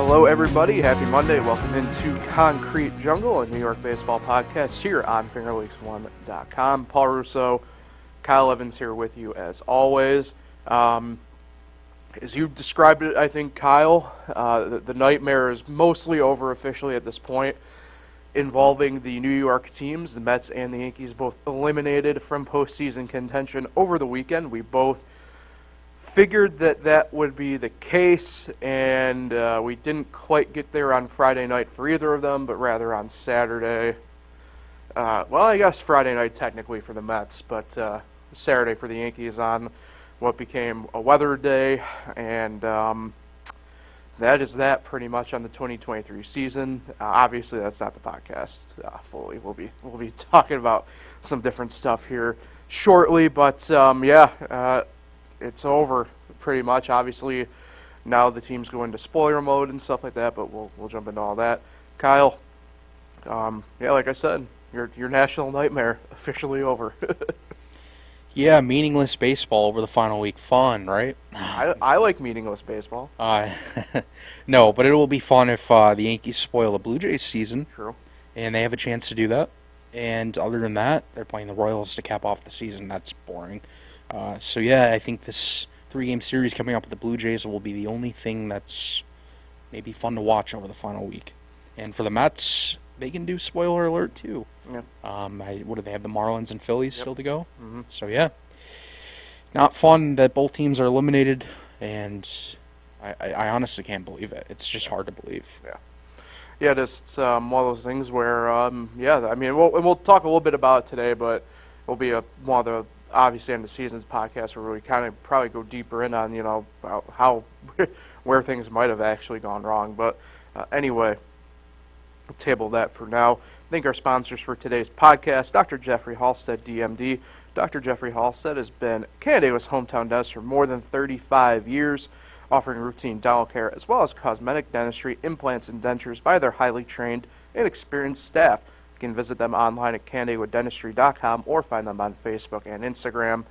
Hello, everybody. Happy Monday. Welcome into Concrete Jungle, a New York baseball podcast here on fingerlakes1.com. Paul Russo, Kyle Evans here with you as always. As you described it, I think, Kyle, the nightmare is mostly over officially at this point, involving the New York teams, the Mets and the Yankees, both eliminated from postseason contention over the weekend. We both figured that would be the case, and we didn't quite get there on Friday night for either of them, but rather on Saturday. Well, I guess Friday night technically for the Mets, but Saturday for the Yankees on what became a weather day, and that is that pretty much on the 2023 season. Obviously, that's not the podcast fully. We'll be talking about some different stuff here shortly, but it's over pretty much. Obviously, now the teams go into spoiler mode and stuff like that, but we'll jump into all that. Kyle, like I said, your national nightmare officially over. Yeah, meaningless baseball over the final week. Fun, right? I like meaningless baseball. No, but it will be fun if the Yankees spoil the Blue Jays season. True. And they have a chance to do that. And other than that, they're playing the Royals to cap off the season. That's boring. I think this 3-game series coming up with the Blue Jays will be the only thing that's maybe fun to watch over the final week. And for the Mets, they can do spoiler alert too. Yeah. What do they have? The Marlins and Phillies still to go? Mm-hmm. So yeah, not fun that both teams are eliminated, and I honestly can't believe it. It's just hard to believe. Yeah, it's one of those things where we'll talk a little bit about it today, but it'll be one of the obviously end of season's podcast where we kind of probably go deeper in on about how where things might have actually gone wrong. But anyway, we'll table that for now. Thank our sponsors for today's podcast, Dr. Jeffrey Halstead, DMD. Dr. Jeffrey Halstead has been Canada's hometown dentist for more than 35 years, offering routine dental care as well as cosmetic dentistry, implants, and dentures by their highly trained and experienced staff. You can visit them online at candidly.com or find them on Facebook and Instagram.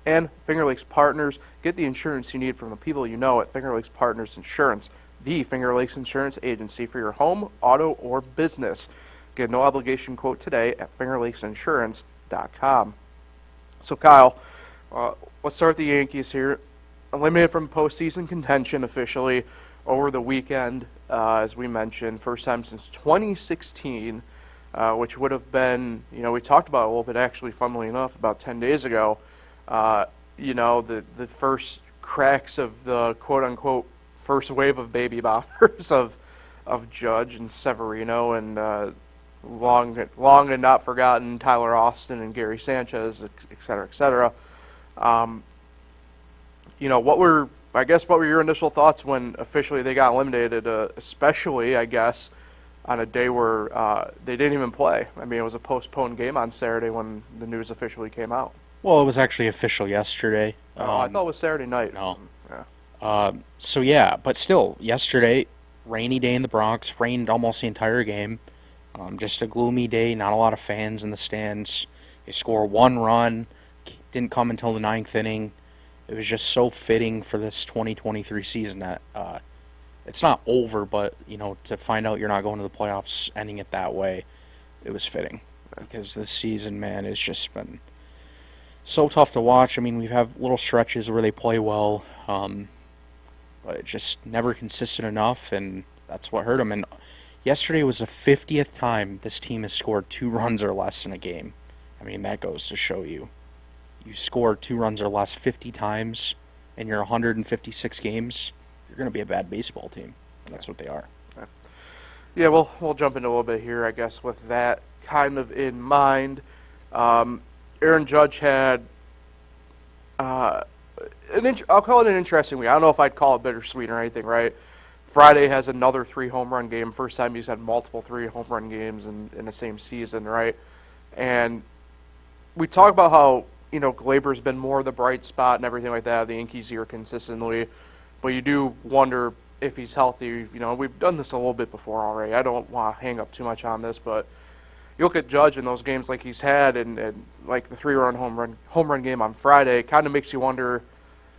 And Finger Lakes Partners, get the insurance you need from the people you know at Finger Lakes Partners Insurance, the Finger Lakes Insurance Agency for your home, auto, or business. Get a no-obligation quote today at fingerlakesinsurance.com. So, Kyle, let's start with the Yankees here. Eliminated from postseason contention officially over the weekend, as we mentioned, first time since 2016, which would have been, we talked about it a little bit actually, funnily enough, about 10 days ago. The first cracks of the quote-unquote first wave of baby bombers of Judge and Severino and long and not forgotten Tyler Austin and Gary Sanchez, et cetera, et cetera. What were your initial thoughts when officially they got eliminated, especially, I guess, on a day where they didn't even play? I mean, it was a postponed game on Saturday when the news officially came out. Well, it was actually official yesterday. I thought it was Saturday night. No. Yeah. But still, yesterday, rainy day in the Bronx, rained almost the entire game. Just a gloomy day, not a lot of fans in the stands. They score one run, didn't come until the 9th inning. It was just so fitting for this 2023 season that it's not over, but, to find out you're not going to the playoffs, ending it that way, it was fitting. Because this season, man, has just been so tough to watch. I mean, we have little stretches where they play well, but it just never consistent enough, and that's what hurt them. And yesterday was the 50th time this team has scored 2 runs or less in a game. I mean, that goes to show you. You score 2 runs or less 50 times in your 156 games, you're going to be a bad baseball team. And that's what they are. Yeah, we'll jump into a little bit here, I guess, with that kind of in mind. Aaron Judge had, I'll call it an interesting week. I don't know if I'd call it bittersweet or anything, right? Friday has another 3 home run game. First time he's had multiple 3 home run games in the same season, right? And we talk about how, Glaber's been more the bright spot and everything like that, the Yankees here consistently. But you do wonder if he's healthy. We've done this a little bit before already. I don't want to hang up too much on this, but you look at Judge in those games like he's had and like the 3-run home run game on Friday, it kind of makes you wonder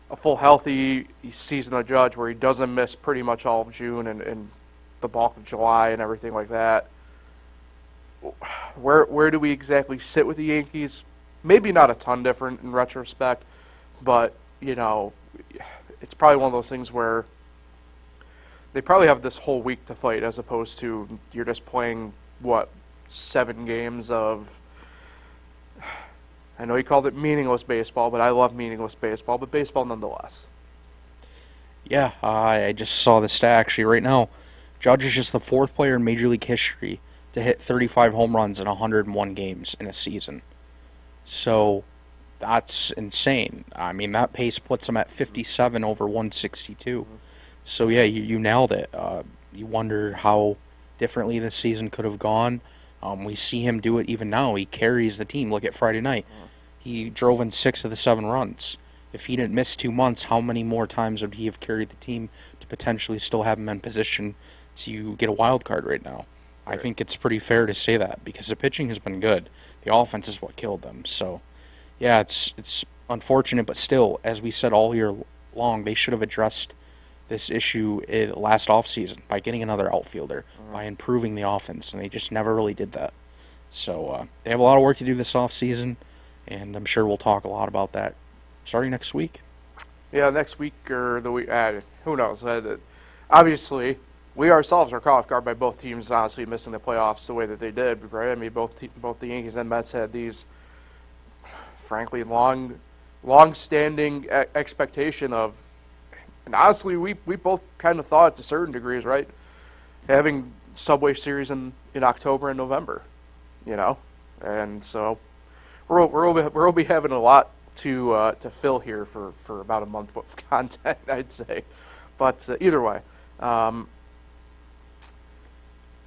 a full healthy season of Judge where he doesn't miss pretty much all of June and the bulk of July and everything like that. Where do we exactly sit with the Yankees? Maybe not a ton different in retrospect, but, it's probably one of those things where they probably have this whole week to fight as opposed to you're just playing, 7 games of, I know you called it meaningless baseball, but I love meaningless baseball, but baseball nonetheless. Yeah, I just saw the stat actually right now. Judge is just the 4th player in Major League history to hit 35 home runs in 101 games in a season. So that's insane. I mean, that pace puts him at 57 over 162. So yeah, you nailed it. You wonder how differently this season could have gone. We see him do it even now. He carries the team. Look at Friday night. He drove in 6 of the 7 runs. If he didn't miss 2 months, how many more times would he have carried the team to potentially still have him in position to get a wild card right now? I think it's pretty fair to say that because the pitching has been good. The offense is what killed them. So, yeah, it's unfortunate, but still, as we said all year long, they should have addressed this issue last offseason by getting another outfielder, by improving the offense, and they just never really did that. So they have a lot of work to do this offseason, and I'm sure we'll talk a lot about that starting next week. Yeah, next week or the week, who knows? Obviously, we ourselves are caught off guard by both teams honestly missing the playoffs the way that they did, right? I mean, both the Yankees and Mets had these, frankly, long-standing expectation of, and honestly, we both kind of thought to certain degrees, right? Having Subway Series in October and November, and so we'll be having a lot to fill here for about a month of content, I'd say. But either way,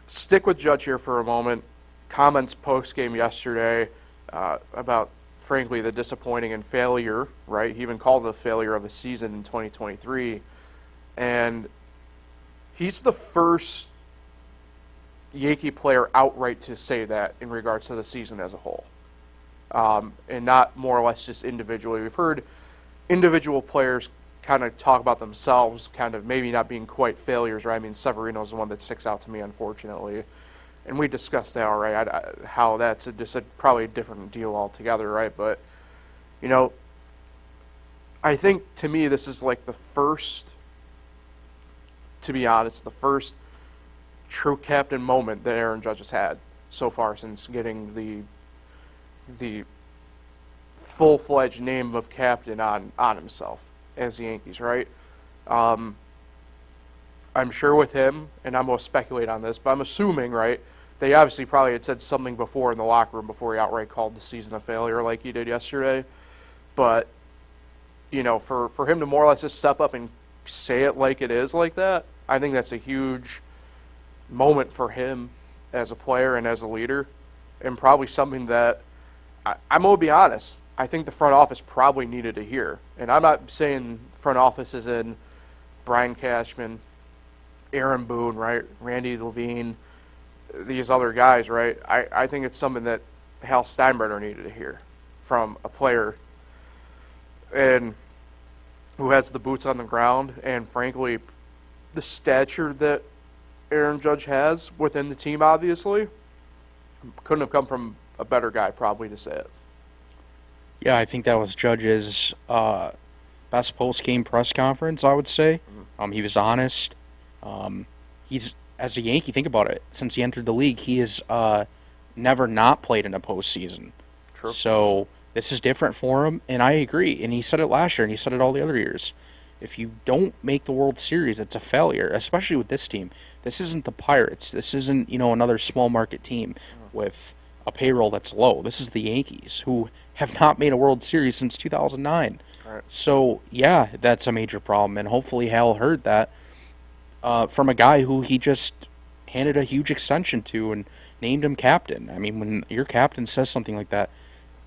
stick with Judge here for a moment. Comments post-game yesterday about, frankly, the disappointing and failure, right? He even called it a failure of the season in 2023. And he's the first Yankee player outright to say that in regards to the season as a whole. And not more or less just individually. We've heard individual players kind of talk about themselves, kind of maybe not being quite failures, right? I mean, Severino's the one that sticks out to me, unfortunately. And we discussed that, all right, how that's just probably a different deal altogether, right? But, I think, to me, this is like the first, to be honest, the first true captain moment that Aaron Judge has had so far since getting the full-fledged name of captain on himself as the Yankees, right? I'm sure with him, and I'm going to speculate on this, but I'm assuming, right, they obviously probably had said something before in the locker room before he outright called the season a failure like he did yesterday. But, for him to more or less just step up and say it like it is like that, I think that's a huge moment for him as a player and as a leader, and probably something that, I'm going to be honest, I think the front office probably needed to hear. And I'm not saying front office is in Brian Cashman, Aaron Boone, right, Randy Levine, these other guys, right? I think it's something that Hal Steinbrenner needed to hear from a player and who has the boots on the ground and, frankly, the stature that Aaron Judge has within the team, obviously. Couldn't have come from a better guy, probably, to say it. Yeah, I think that was Judge's best post-game press conference, I would say. He was honest. He's, as a Yankee, think about it. Since he entered the league, he has never not played in a postseason. True. So this is different for him, and I agree. And he said it last year, and he said it all the other years. If you don't make the World Series, it's a failure, especially with this team. This isn't the Pirates. This isn't, another small market team with a payroll that's low. This is the Yankees, who have not made a World Series since 2009. Right. So, yeah, that's a major problem, and hopefully Hal heard that from a guy who he just handed a huge extension to and named him captain. I mean, when your captain says something like that,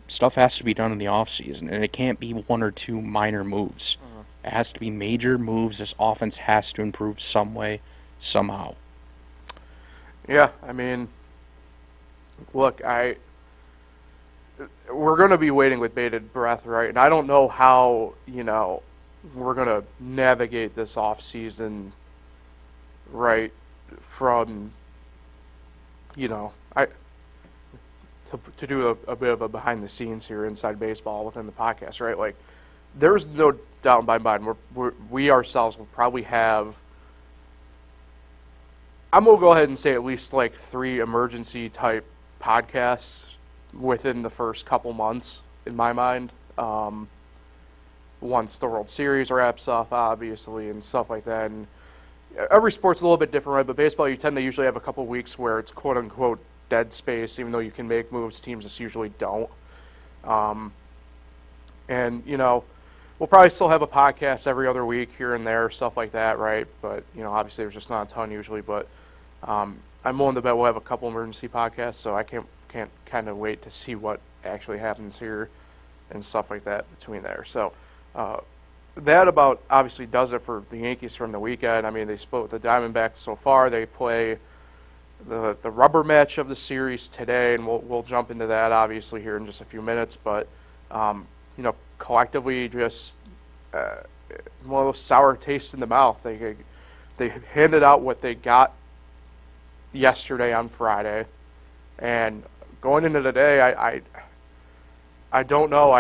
stuff has to be done in the offseason, and it can't be one or two minor moves. It has to be major moves. This offense has to improve some way, somehow. Yeah, I mean, look, we're going to be waiting with bated breath, right? And I don't know how, we're going to navigate this offseason, right, from, I to do a bit of a behind the scenes here inside baseball within the podcast, right? Like, there's no doubt in my mind we ourselves will probably have. I'm gonna go ahead and say at least like 3 emergency type podcasts within the first couple months, in my mind. Once the World Series wraps up, obviously, and stuff like that. And every sport's a little bit different, right? But baseball, you tend to usually have a couple weeks where it's quote unquote dead space, even though you can make moves. Teams just usually don't. And we'll probably still have a podcast every other week here and there, stuff like that, right? But obviously there's just not a ton usually. But I'm willing to bet we'll have a couple emergency podcasts, so I can't kind of wait to see what actually happens here and stuff like that between there. So that about obviously does it for the Yankees from the weekend. I mean, they split with the Diamondbacks so far. They play the rubber match of the series today, and we'll jump into that obviously here in just a few minutes. But collectively, just one of those sour tastes in the mouth. They handed out what they got yesterday on Friday, and going into today, I don't know.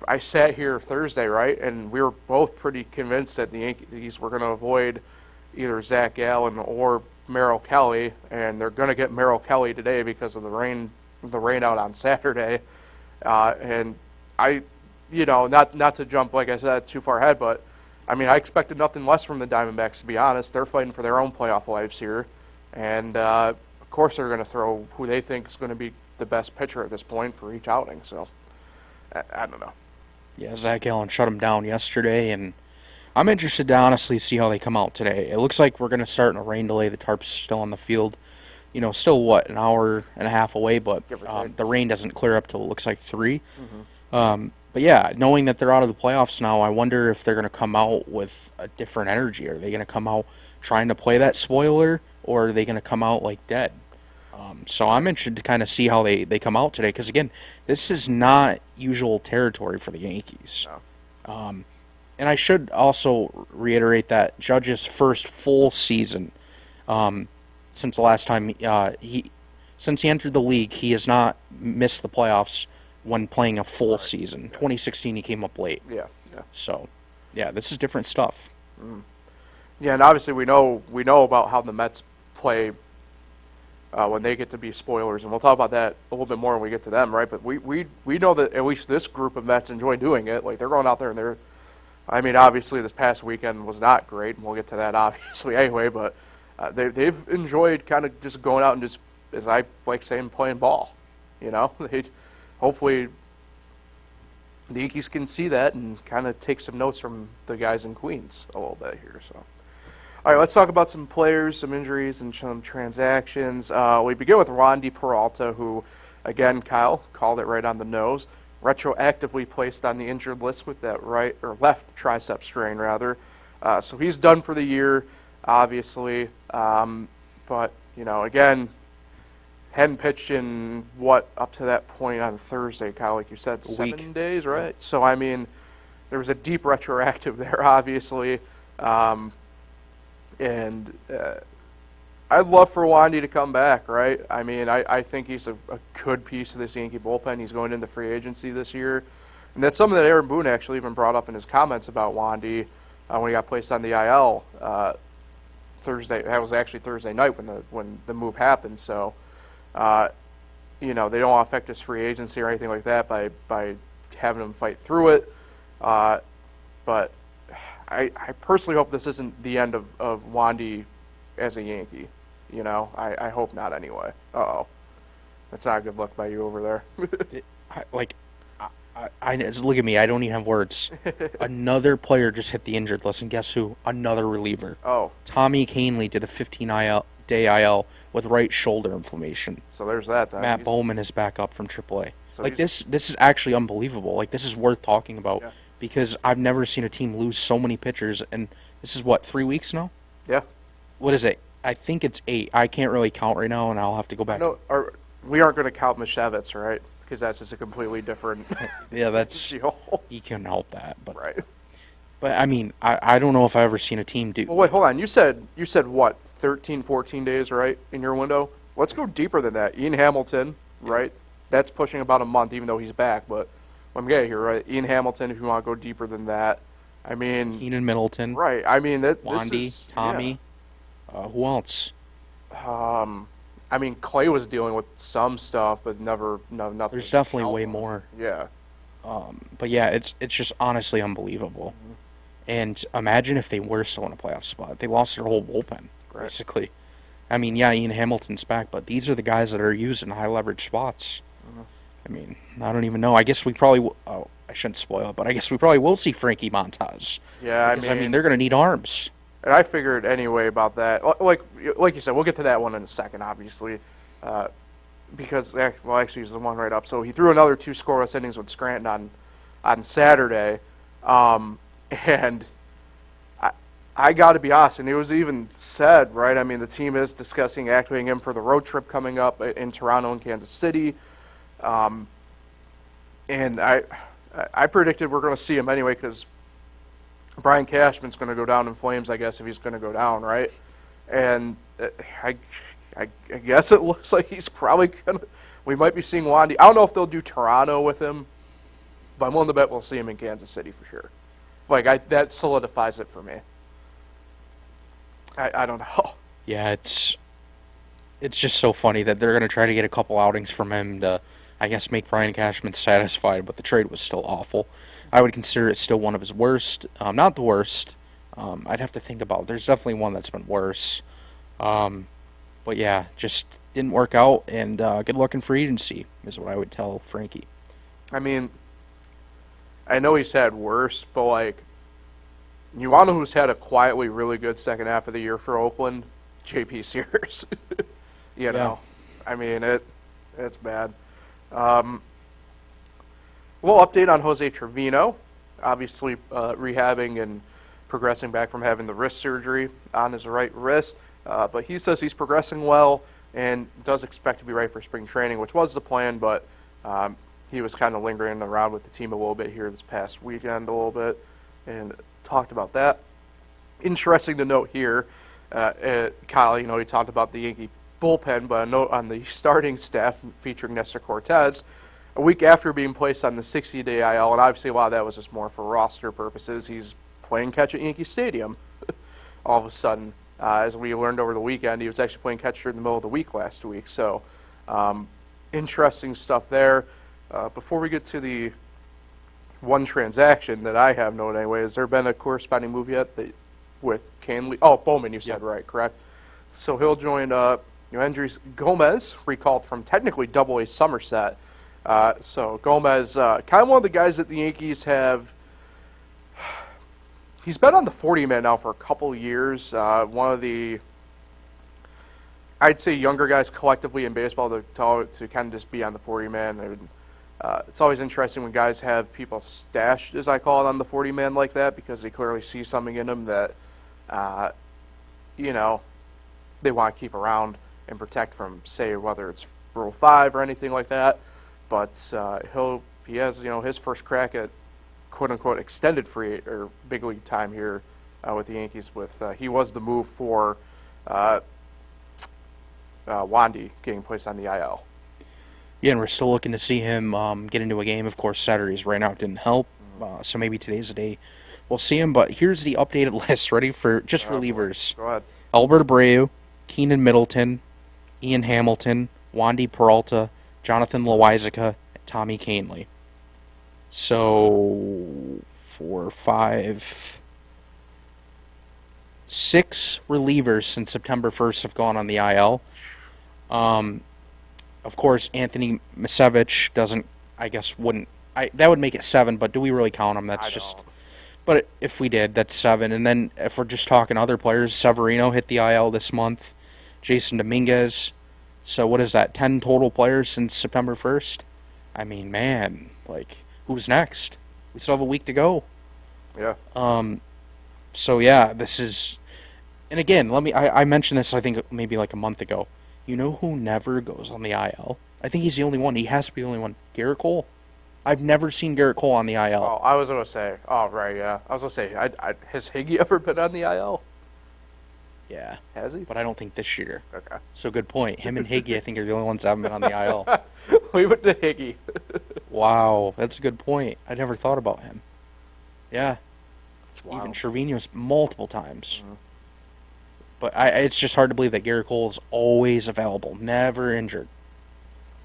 I sat here Thursday, right, and we were both pretty convinced that the Yankees were going to avoid either Zach Gallen or Merrill Kelly, and they're going to get Merrill Kelly today because of the rain out on Saturday. And not to jump, like I said, too far ahead, but I mean, I expected nothing less from the Diamondbacks, to be honest. They're fighting for their own playoff lives here, and of course they're going to throw who they think is going to be the best pitcher at this point for each outing. So I don't know. Yeah, Zach Gallen shut him down yesterday, and I'm interested to honestly see how they come out today. It looks like we're going to start in a rain delay. The tarp's still on the field. Still, an hour and a half away, but the rain doesn't clear up till it looks like 3. Mm-hmm. But yeah, knowing that they're out of the playoffs now, I wonder if they're going to come out with a different energy. Are they going to come out trying to play that spoiler, or are they going to come out like dead? So I'm interested to kind of see how they come out today, because, again, this is not usual territory for the Yankees. No. And I should also reiterate that Judge's first full season since the last time since he entered the league, he has not missed the playoffs when playing a full season. Yeah. 2016, he came up late. Yeah. So, yeah, this is different stuff. Mm. Yeah, and obviously we know about how the Mets play when they get to be spoilers, and we'll talk about that a little bit more when we get to them, right? But we know that at least this group of Mets enjoy doing it. Like, they're going out there and obviously this past weekend was not great, and we'll get to that obviously anyway, but they've enjoyed kind of just going out and just, as I like saying, playing ball. Hopefully the Yankees can see that and kind of take some notes from the guys in Queens a little bit here. So, all right, let's talk about some players, some injuries, and some transactions. We begin with Wandy Peralta, who, again, Kyle called it right on the nose, retroactively placed on the injured list with that right or left tricep strain, rather. So he's done for the year, obviously. But again, hadn't pitched in up to that point on Thursday, Kyle, like you said, 7 days, right? So there was a deep retroactive there, obviously. And I'd love for Wandy to come back, right? I think he's a good piece of this Yankee bullpen. He's going into free agency this year. And that's something that Aaron Boone actually even brought up in his comments about Wandy when he got placed on the IL Thursday. That was actually Thursday night when the move happened. So, they don't want to affect his free agency or anything like that by having him fight through it. But I personally hope this isn't the end of Wandy as a Yankee. I hope not anyway. Uh-oh. That's not a good look by you over there. Look at me. I don't even have words. Another player just hit the injured list, and guess who? Another reliever. Oh. Tommy Kahnle did a 15-day IL with right shoulder inflammation. So there's that. Matt Bowman is back up from AAA. So this is actually unbelievable. This is worth talking about. Yeah. Because I've never seen a team lose so many pitchers, and this is 3 weeks now? Yeah. What is it? I think it's 8. I can't really count right now, and I'll have to go back. No, we aren't going to count Mishevitz, right? Because that's just a completely different yeah, that's deal. You can help that, but right. But I mean, I don't know if I've ever seen a team do. Well, wait, hold on. You said what? 13, 14 days, right, in your window? Let's go deeper than that. Ian Hamilton, right? That's pushing about a month, even though he's back. But I'm getting here, right? Ian Hamilton, if you want to go deeper than that. I mean, Keenan Middleton, right. I mean, this Wandy, is Tommy. Who else? Yeah. I mean, Clay was dealing with some stuff, but nothing. There's definitely way alpha. more. Yeah. But yeah, it's just honestly unbelievable. And imagine if they were still in a playoff spot. They lost their whole bullpen, Right. basically. I mean, yeah, Ian Hamilton's back, but these are the guys that are used in high leverage spots. I mean, I don't even know. I guess we probably oh, I shouldn't spoil it, but I guess we probably will see Frankie Montas. Yeah, Because, I mean, they're going to need arms. And I figured anyway about that. Like you said, we'll get to that one in a second, obviously, because actually he's the one right up. So he threw another 2 scoreless innings with Scranton on Saturday, and I got to be honest, and it was even said, right? I mean, the team is discussing activating him for the road trip coming up in Toronto and Kansas City, and I predicted we're going to see him anyway because Brian Cashman's going to go down in flames, I guess, if he's going to go down, right? And I guess it looks like he's probably going to – we might be seeing Wandy. I don't know if they'll do Toronto with him, but I'm willing to bet we'll see him in Kansas City for sure. That solidifies it for me. I don't know. Yeah, it's just so funny that they're going to try to get a couple outings from him to, I guess, make Brian Cashman satisfied, but the trade was still awful. I would consider it still one of his worst. Not the worst. I'd have to think about it. There's definitely one that's been worse. But yeah, just didn't work out, and good luck in free agency is what I would tell Frankie. I mean, I know he's had worse, but, like, you want to know who's had a quietly really good second half of the year for Oakland? J.P. Sears. You know? I mean, it's bad. We'll update on Jose Trevino, obviously rehabbing and progressing back from having the wrist surgery on his right wrist. But he says he's progressing well and does expect to be ready for spring training, which was the plan, but he was kind of lingering around with the team a little bit here this past weekend a little bit and talked about that. Interesting to note here, Kyle, you know, he talked about the Yankee bullpen, but a note on the starting staff featuring Nestor Cortez. A week after being placed on the 60-day IL, and obviously a lot of that was just more for roster purposes, he's playing catch at Yankee Stadium all of a sudden. As we learned over the weekend, he was actually playing catch during the middle of the week last week. So, interesting stuff there. Before we get to the one transaction that I have noted anyway, has there been a corresponding move yet with Candidly? Oh, Bowman, you said, right, correct? So he'll join Andres Gomez, recalled from technically Double-A Somerset. So Gomez, kind of one of the guys that the Yankees have. He's been on the 40-man now for a couple years. One of the, I'd say, younger guys collectively in baseball to kind of just be on the 40-man. It's always interesting when guys have people stashed, as I call it, on the 40-man like that because they clearly see something in them that, you know, they want to keep around and protect from, say, whether it's Rule 5 or anything like that. But he has, you know, his first crack at quote-unquote extended free or big league time here with the Yankees. He was the move for Wandy getting placed on the IL. Yeah, and we're still looking to see him get into a game. Of course, Saturdays right now didn't help, so maybe today's the day we'll see him. But here's the updated list, ready for just relievers. Go ahead. Albert Abreu, Keenan Middleton, Ian Hamilton, Wandy Peralta, Jonathan Loizaga, and Tommy Kahnle. So, 4, 5, 6 relievers since September 1st have gone on the IL. Of course, Anthony Misevich doesn't, I guess, wouldn't. That would make it 7, but do we really count him? That's just. But if we did, that's 7. And then if we're just talking other players, Severino hit the IL this month, Jason Dominguez. So what is that, 10 total players since September 1st? I mean, man, like, who's next? We still have a week to go. Yeah. So, yeah, this is... And again, I mentioned this, I think, maybe like a month ago. You know who never goes on the IL? I think he's the only one. He has to be the only one. Garrett Cole. I've never seen Garrett Cole on the IL. Oh, I was gonna say. Oh, right, yeah. I was gonna say. Has Higgy ever been on the IL? Yeah. Has he? But I don't think this year. Okay. So good point. Him and Higgy, I think, are the only ones that haven't been on the IL. Leave it to Higgy. Wow, that's a good point. I never thought about him. Yeah. It's wild. Even Trevino's multiple times. But it's just hard to believe that Garrett Cole is always available, never injured.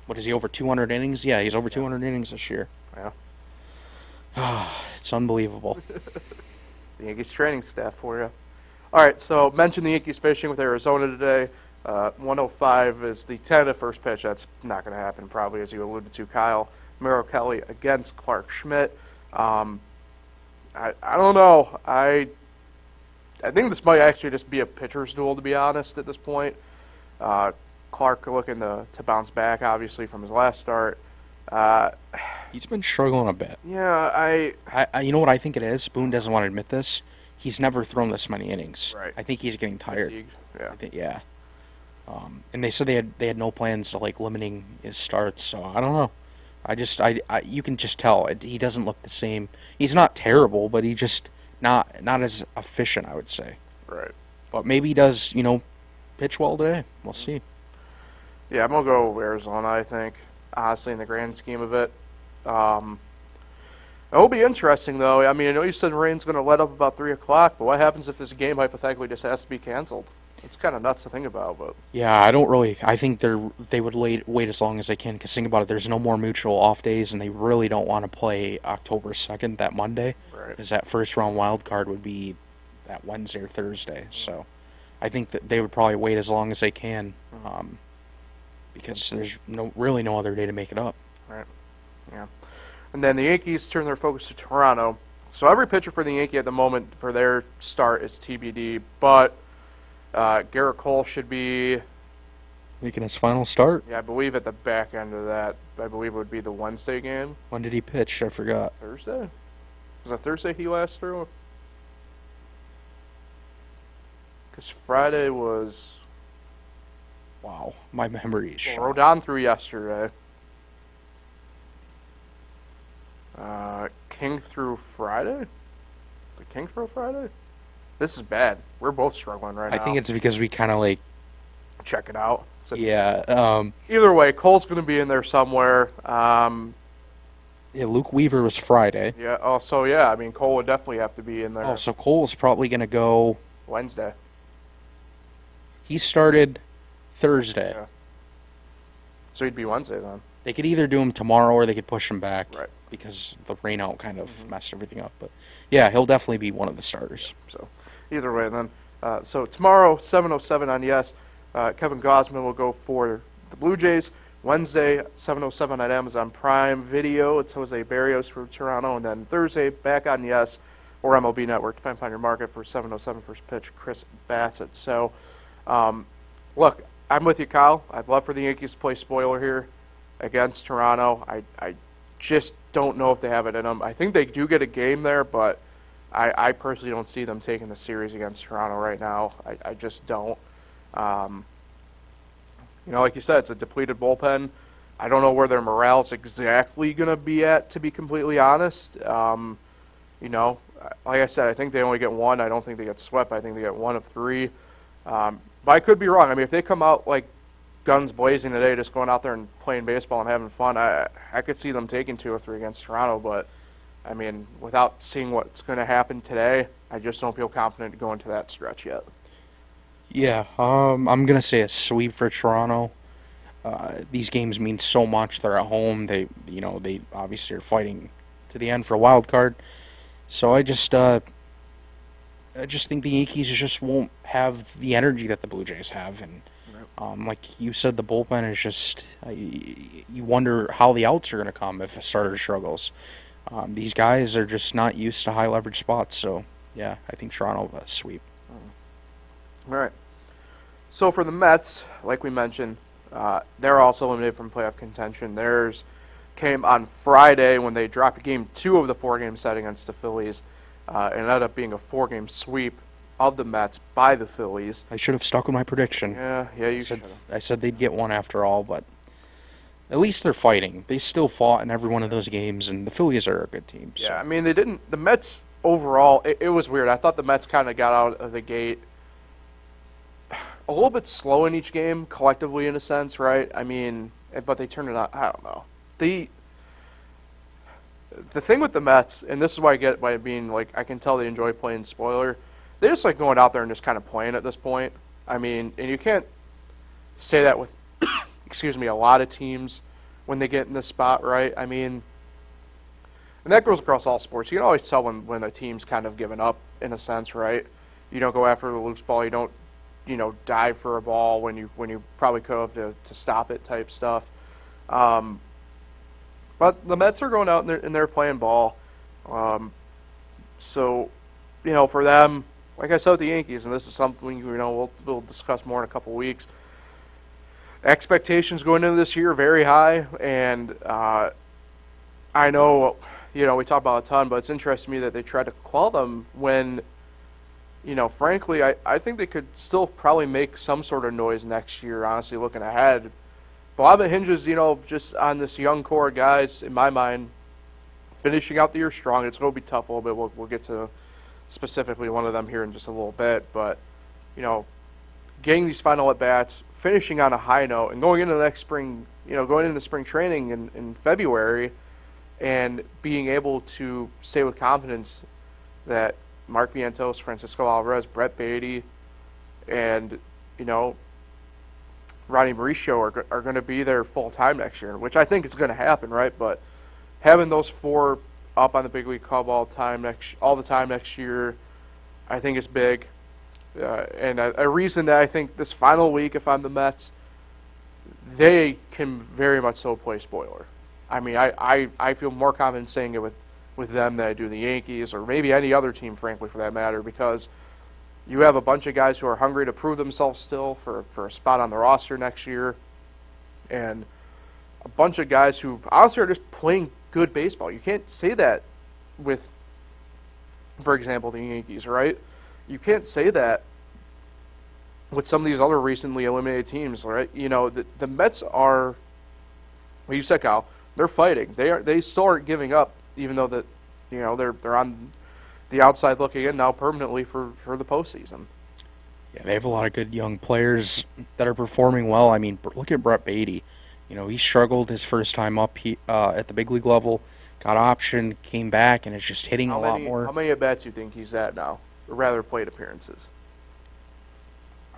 What is he, over 200 innings? Yeah, he's over 200 innings this year. Yeah. It's unbelievable. The Yankees training staff for you. All right, so mentioned the Yankees fishing with Arizona today. 105 is the tentative first pitch. That's not going to happen, probably, as you alluded to, Kyle. Merrill Kelly against Clark Schmidt. I don't know. I think this might actually just be a pitcher's duel, to be honest, at this point. Clark looking to bounce back, obviously, from his last start. He's been struggling a bit. Yeah, I you know what I think it is? Boone doesn't want to admit this. He's never thrown this many innings. Right. I think he's getting tired. Fatigued. Yeah. Yeah. And they said they had no plans to limiting his starts. So I don't know. You can just tell he doesn't look the same. He's not terrible, but he just not as efficient, I would say. Right. But maybe he does, pitch well today. We'll see. Yeah, I'm gonna go Arizona, I think. Honestly, in the grand scheme of it. It will be interesting, though. I mean, I know you said rain's going to let up about 3 o'clock, but what happens if this game hypothetically just has to be canceled? It's kind of nuts to think about, but... Yeah, I think they would wait as long as they can, because think about it, there's no more mutual off days, and they really don't want to play October 2nd, that Monday, because that first-round wild card would be that Wednesday or Thursday. So I think that they would probably wait as long as they can, because there's really no other day to make it up. Right, yeah. And then the Yankees turn their focus to Toronto. So every pitcher for the Yankee at the moment for their start is TBD, but Garrett Cole should be... Making his final start? Yeah, I believe at the back end of that. I believe it would be the Wednesday game. When did he pitch? I forgot. Thursday? Was that Thursday he last threw? Because Friday was... Wow, my memory is shot. Rodon threw yesterday. King threw Friday? Did King throw Friday? This is bad. We're both struggling right now. I think it's because we kind of check it out. So yeah. Either way, Cole's going to be in there somewhere. Yeah, Luke Weaver was Friday. Yeah. Oh, so yeah. I mean, Cole would definitely have to be in there. Oh, so Cole's probably going to go Wednesday. He started Thursday. Yeah. So he'd be Wednesday then. They could either do him tomorrow or they could push him back. Right. Because the rain out kind of messed everything up. But yeah, he'll definitely be one of the starters. So either way then. So tomorrow, 7:07 on Yes. Kevin Gosman will go for the Blue Jays. Wednesday, 7:07 on Amazon Prime Video. It's Jose Barrios for Toronto. And then Thursday, back on Yes or MLB Network, depending upon your market, for 7:07 first pitch, Chris Bassett. So, look, I'm with you, Kyle. I'd love for the Yankees to play spoiler here against Toronto. I just don't know if they have it in them. I think they do get a game there, but I personally don't see them taking the series against Toronto right now. I just don't. Like you said, it's a depleted bullpen. I don't know where their morale's exactly going to be at, to be completely honest. Like I said, I think they only get one. I don't think they get swept. I think they get one of three. But I could be wrong. I mean, if they come out like guns blazing today, just going out there and playing baseball and having fun, I could see them taking 2 or 3 against Toronto. But, I mean, without seeing what's going to happen today, I just don't feel confident going to that stretch yet. Yeah, I'm going to say a sweep for Toronto. These games mean so much. They're at home. They obviously are fighting to the end for a wild card. So I just think the Yankees just won't have the energy that the Blue Jays have, and like you said, the bullpen is just you wonder how the outs are going to come if a starter struggles. These guys are just not used to high leverage spots, so yeah, I think Toronto will sweep. All right. So for the Mets, like we mentioned, they're also eliminated from playoff contention. Theirs came on Friday when they dropped Game 2 of the 4-game set against the Phillies. It ended up being a 4-game sweep of the Mets by the Phillies. I should have stuck with my prediction. Yeah, you should have. I said they'd get one after all, but at least they're fighting. They still fought in every one of those games, and the Phillies are a good team. So. Yeah, I mean, they didn't. The Mets overall, it was weird. I thought the Mets kind of got out of the gate a little bit slow in each game, collectively, in a sense, right? I mean, but they turned it on. I don't know. The thing with the Mets, and this is why I get by being like, I can tell they enjoy playing spoiler. They just like going out there and just kind of playing at this point. I mean, and you can't say that with, excuse me, a lot of teams when they get in this spot, right? I mean, and that goes across all sports. You can always tell when a team's kind of given up, in a sense, right? You don't go after the loose ball. You don't, dive for a ball when you probably could have to stop it type stuff. But the Mets are going out and they're playing ball. So, for them, like I said with the Yankees, and this is something we'll discuss more in a couple weeks. Expectations going into this year are very high, and I know we talk about a ton, but it's interesting to me that they tried to quell them when, frankly, I think they could still probably make some sort of noise next year, honestly, looking ahead. But a lot of it hinges, just on this young core of guys, in my mind, finishing out the year strong. It's going to be tough a little bit. We'll get to specifically one of them here in just a little bit. But, getting these final at-bats, finishing on a high note, and going into the next spring, going into spring training in February, and being able to say with confidence that Mark Vientos, Francisco Alvarez, Brett Beatty, and, Ronnie Mauricio are going to be there full-time next year, which I think is going to happen, right? But having those four up on the big league club all the time next year, I think is big. And a reason that I think this final week, if I'm the Mets, they can very much so play spoiler. I mean, I feel more confident saying it with them than I do the Yankees or maybe any other team, frankly, for that matter, because you have a bunch of guys who are hungry to prove themselves still for a spot on the roster next year, and a bunch of guys who honestly are just playing good baseball. You can't say that with, for example, the Yankees, right? You can't say that with some of these other recently eliminated teams, right? The Mets are, well, you said, Kyle, they're fighting. They still aren't giving up, even though that they're on the outside looking in now permanently for the postseason. Yeah, they have a lot of good young players that are performing well. I mean, look at Brett Beatty. He struggled his first time up at the big league level, got optioned, came back, and is just hitting a lot more. How many at-bats do you think he's at now? Or rather, plate appearances?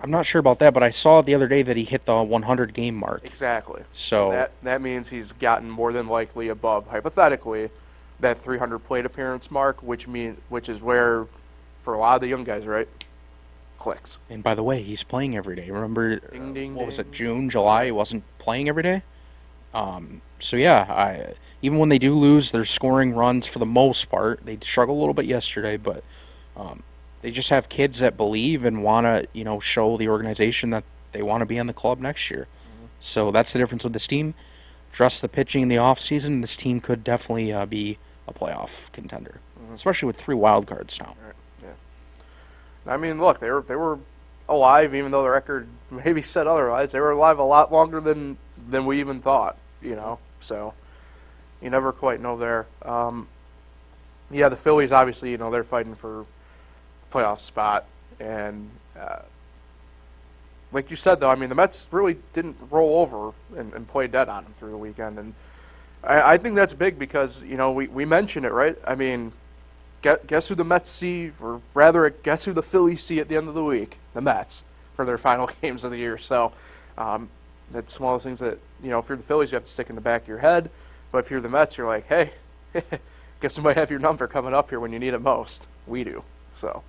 I'm not sure about that, but I saw the other day that he hit the 100-game mark. Exactly. So that means he's gotten more than likely above, hypothetically, that 300 plate appearance mark, which is where, for a lot of the young guys, right, clicks. And by the way, he's playing every day. Remember, Ding, ding, what was it, ding. June, July? He wasn't playing every day. So yeah, even when they do lose, they're scoring runs for the most part. They struggled a little bit yesterday, but they just have kids that believe and want to, show the organization that they want to be on the club next year. Mm-hmm. So that's the difference with this team. Address the pitching in the offseason, this team could definitely be a playoff contender, especially with 3 wild cards now. Right. Yeah. I mean, look, they were alive, even though the record maybe said otherwise. They were alive a lot longer than we even thought, So you never quite know there. Yeah, the Phillies, obviously, they're fighting for a playoff spot. And like you said, though, I mean, the Mets really didn't roll over and play dead on them through the weekend. And I think that's big because, we mentioned it, right? I mean, guess who the Mets see, or rather, guess who the Phillies see at the end of the week? The Mets for their final games of the year. So that's one of those things that, if you're the Phillies, you have to stick in the back of your head. But if you're the Mets, you're like, hey, guess who might have your number coming up here when you need it most? We do. So,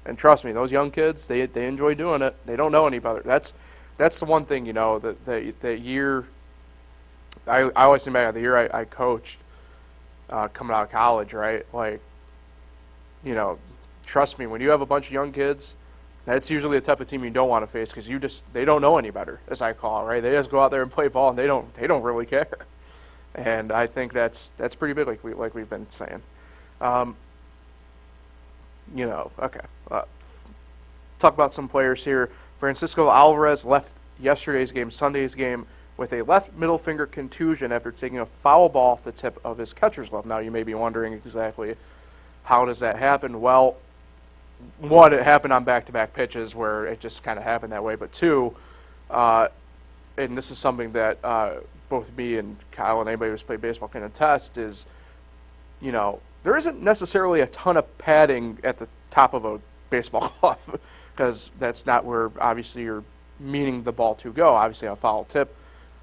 and trust me, those young kids, they enjoy doing it. They don't know any better. That's the one thing, that year. I always think back on the year I coached coming out of college, right? Like, trust me, when you have a bunch of young kids, that's usually the type of team you don't want to face because they don't know any better, as I call it, right? They just go out there and play ball, and they don't really care. And I think that's pretty big, like we've been saying. Okay. Talk about some players here. Francisco Alvarez left yesterday's game, Sunday's game, with a left middle finger contusion after taking a foul ball off the tip of his catcher's glove. Now, you may be wondering exactly how does that happen. Well, one, it happened on back-to-back pitches where it just kind of happened that way. But two, and this is something that both me and Kyle and anybody who's played baseball can attest, is, there isn't necessarily a ton of padding at the top of a baseball glove because that's not where, obviously, you're meaning the ball to go. Obviously, on a foul tip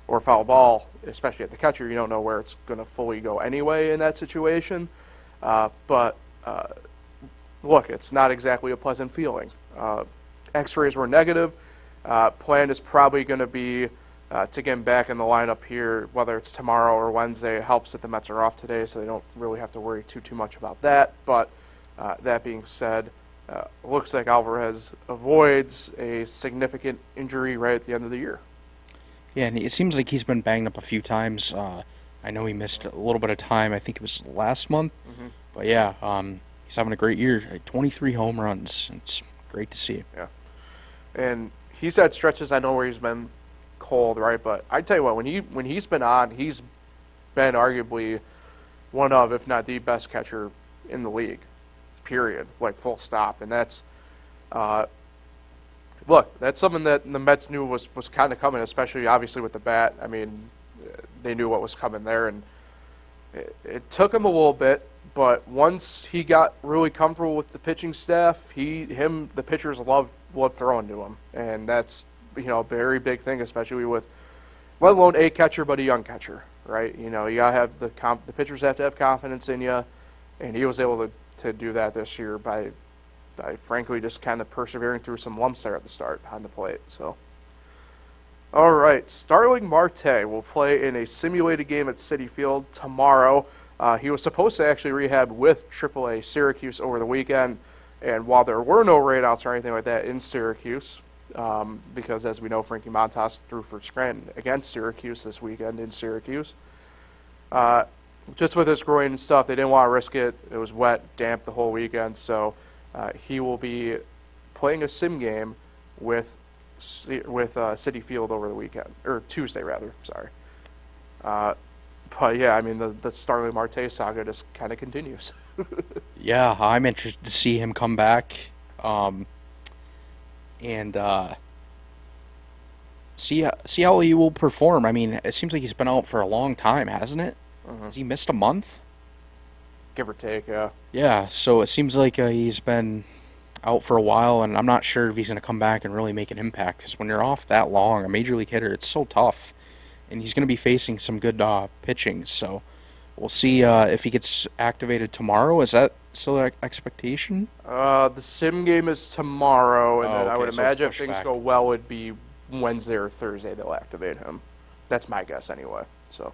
or foul ball, especially at the catcher, you don't know where it's going to fully go anyway in that situation. But look, it's not exactly a pleasant feeling. X-rays were negative. Plan is probably going to be to get him back in the lineup here, whether it's tomorrow or Wednesday. It helps that the Mets are off today, so they don't really have to worry too much about that. But that being said, looks like Alvarez avoids a significant injury right at the end of the year. Yeah, and it seems like he's been banged up a few times. I know he missed a little bit of time. I think it was last month. Mm-hmm. But yeah, he's having a great year. 23 home runs. It's great to see. Yeah. And he's had stretches, I know, where he's been cold, right? But I tell you what, when he's been on, he's been arguably one of, if not the best catcher in the league, period, like full stop. And that's, look, that's something that the Mets knew was kind of coming, especially obviously with the bat. I mean, they knew what was coming there, and it took him a little bit. But once he got really comfortable with the pitching staff, the pitchers loved throwing to him, and that's a very big thing, especially with, let alone a catcher, but a young catcher, right? You gotta have the pitchers have to have confidence in you, and he was able to do that this year by frankly just kind of persevering through some lumps there at the start on the plate. So, all right, Starling Marte will play in a simulated game at Citi Field tomorrow. He was supposed to actually rehab with AAA Syracuse over the weekend, and while there were no rainouts or anything like that in Syracuse, because as we know, Frankie Montas threw for Scranton against Syracuse this weekend in Syracuse. Just with his groin and stuff, they didn't want to risk it. It was wet, damp the whole weekend, so he will be playing a sim game with Citi Field over the weekend, or Tuesday rather. Sorry. But yeah, I mean the Starling Marte saga just kind of continues. Yeah, I'm interested to see him come back, and see how he will perform. I mean, it seems like he's been out for a long time, hasn't it? Mm-hmm. Has he missed a month? Give or take, yeah. Yeah, so it seems like he's been out for a while, and I'm not sure if he's going to come back and really make an impact, because when you're off that long, a major league hitter, it's so tough, and he's going to be facing some good pitching, so we'll see if he gets activated tomorrow. Is that still an expectation? The sim game is tomorrow, and then I would imagine if things back. Go well, it'd be Wednesday or Thursday they'll activate him. That's my guess anyway. So,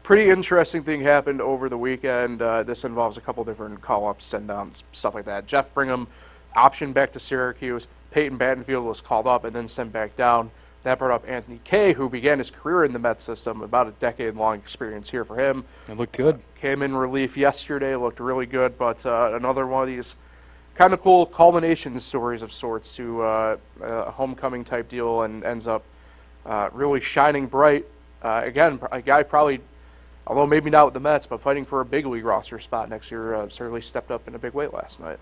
pretty interesting thing happened over the weekend. This involves a couple different call-ups, send-downs, stuff like that. Jeff Brigham optioned back to Syracuse. Peyton Battenfield was called up and then sent back down. That brought up Anthony Kay, who began his career in the Mets system, about a decade-long experience here for him. It looked good. Came in relief yesterday, looked really good, but another one of these kind of cool culmination stories of sorts to a homecoming type deal, and ends up really shining bright. Again, a guy probably, although maybe not with the Mets, but fighting for a big league roster spot next year, certainly stepped up in a big way last night.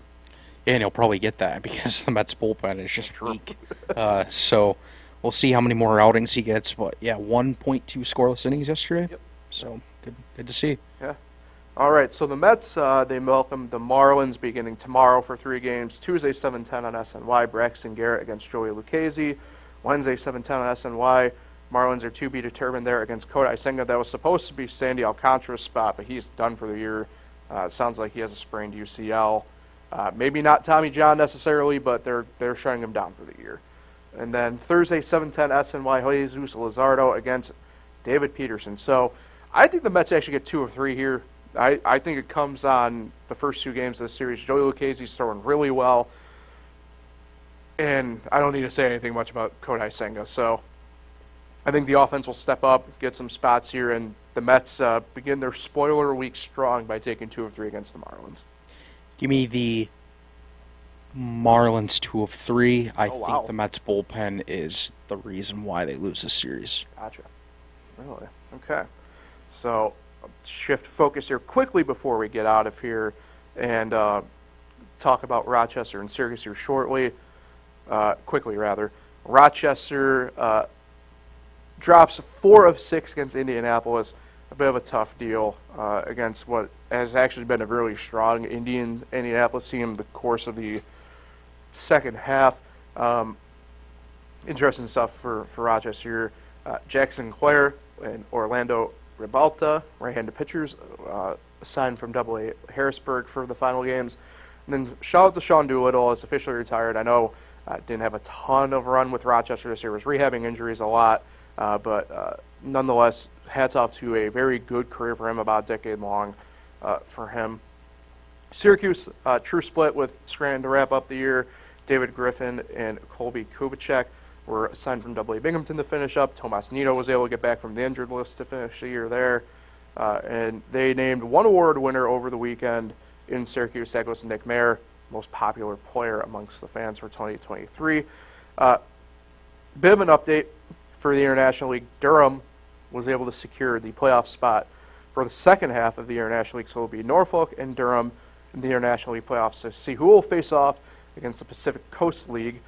Yeah, and he'll probably get that because the Mets bullpen is just weak. So we'll see how many more outings he gets. But yeah, 1.2 scoreless innings yesterday. Yep. So good to see. Yeah. All right, so the Mets, they welcome the Marlins beginning tomorrow for 3 games. Tuesday, 7:10 on SNY, Braxton Garrett against Joey Lucchesi. Wednesday, 7:10 on SNY, Marlins are to be determined there against Kodai Senga. That was supposed to be Sandy Alcantara's spot, but he's done for the year. Sounds like he has a sprained UCL. Maybe not Tommy John necessarily, but they're shutting him down for the year. And then Thursday, 7:10 SNY, Jesus Luzardo against David Peterson. So I think the Mets actually get 2 or 3 here. I think it comes on the first 2 games of the series. Joey Lucchesi's throwing really well. And I don't need to say anything much about Kodai Senga. So I think the offense will step up, get some spots here, and the Mets begin their spoiler week strong by taking 2 of 3 against the Marlins. Give me the Marlins 2 of 3. I Oh, think wow. the Mets bullpen is the reason why they lose this series. Gotcha. Really? Okay. So, shift focus here quickly before we get out of here and talk about Rochester and Syracuse here shortly. Quickly, rather. Rochester drops 4 of 6 against Indianapolis. A bit of a tough deal against what has actually been a really strong Indianapolis team the course of the second half. Interesting stuff for Rochester here. Jackson Clare and Orlando Ribalta, right-handed pitchers, signed from AA Harrisburg for the final games. And then shout out to Sean Doolittle, is officially retired. I know didn't have a ton of run with Rochester this year, was rehabbing injuries a lot, but nonetheless, hats off to a very good career for him, about a decade long for him. Syracuse, true split with Scranton to wrap up the year. David Griffin and Colby Kubicek were signed from AA Binghamton to finish up. Tomas Nito was able to get back from the injured list to finish the year there. And they named one award winner over the weekend in Syracuse. That goes to Nick Mayer, most popular player amongst the fans for 2023. Bit of an update for the International League. Durham was able to secure the playoff spot for the second half of the International League. So it'll be Norfolk and Durham in the International League playoffs to see who will face off against the Pacific Coast League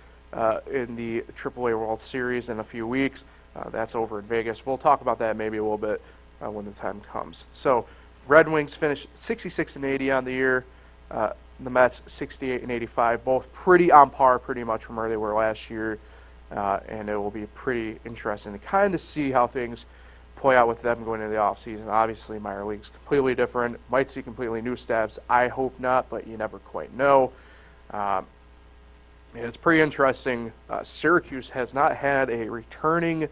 in the AAA World Series in a few weeks. That's over in Vegas. We'll talk about that maybe a little bit when the time comes. So Red Wings finished 66 and 80 on the year. The Mets 68 and 85, both pretty on par pretty much from where they were last year. And it will be pretty interesting to kind of see how things play out with them going into the offseason. Obviously, minor league's completely different. Might see completely new staffs. I hope not, but you never quite know. And it's pretty interesting. Syracuse has not had a returning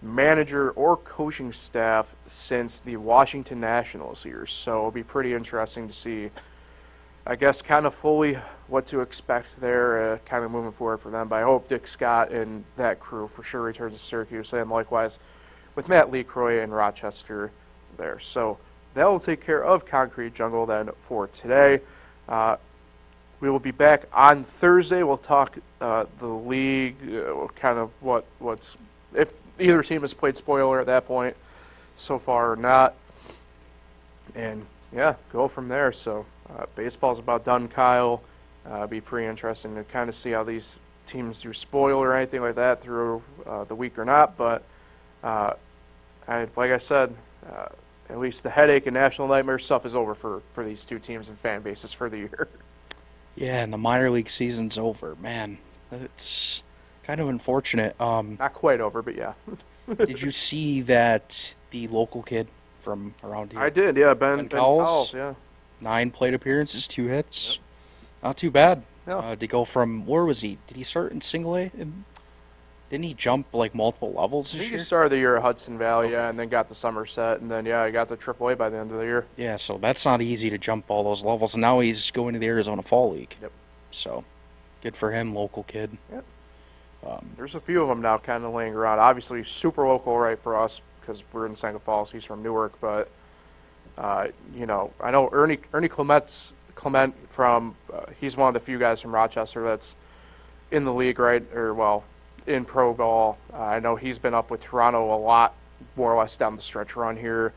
manager or coaching staff since the Washington Nationals here. So it'll be pretty interesting to see, I guess, kind of fully what to expect there, kind of moving forward for them. But I hope Dick Scott and that crew for sure returns to Syracuse, and likewise with Matt LeCroy and Rochester there. So that will take care of Concrete Jungle then for today. We will be back on Thursday. We'll talk the league, kind of what's if either team has played spoiler at that point so far or not, and yeah, go from there. So baseball's about done, Kyle. Be pretty interesting to kind of see how these teams do spoiler or anything like that through the week or not. But like I said, at least the headache and national nightmare stuff is over for these two teams and fan bases for the year. Yeah, and the minor league season's over. Man, it's kind of unfortunate. Not quite over, but yeah. Did you see that the local kid from around here? I did, yeah. Ben Cowles, yeah. 9 plate appearances, 2 hits. Yep. Not too bad. Yeah. To go from, where was he? Did he start in single A? Didn't he jump like multiple levels I this think year? he started the year at Hudson Valley, yeah, and then got to Somerset, and then, yeah, he got to AAA by the end of the year. Yeah, so that's not easy to jump all those levels. And now he's going to the Arizona Fall League. Yep. So, good for him, local kid. Yep. There's a few of them now kind of laying around. Obviously, super local, right, for us, because we're in Seneca Falls. He's from Newark, but, you know, I know Ernie Clement from, he's one of the few guys from Rochester that's in the league, right, or, well, in pro ball. I know he's been up with Toronto a lot, more or less down the stretch run here.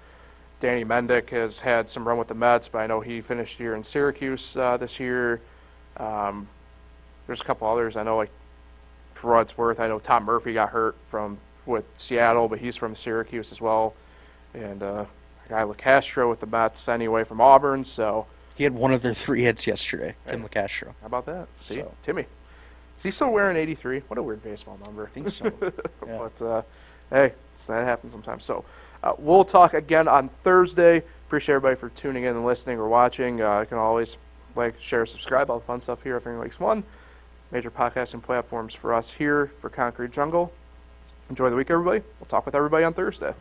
Danny Mendick has had some run with the Mets, but I know he finished here in Syracuse this year. There's a couple others. I know, like, for what it's worth, I know Tom Murphy got hurt with Seattle, but he's from Syracuse as well. And a guy LeCastro with the Mets anyway from Auburn, so. He had one of their 3 hits yesterday, Tim Hey, LeCastro. How about that? See, So. Timmy. Is he still wearing 83? What a weird baseball number. I think so. Yeah. But, hey, that happens sometimes. So we'll talk again on Thursday. Appreciate everybody for tuning in and listening or watching. You can always like, share, subscribe, all the fun stuff here at Finger Lakes 1. Major podcasting platforms for us here for Concrete Jungle. Enjoy the week, everybody. We'll talk with everybody on Thursday.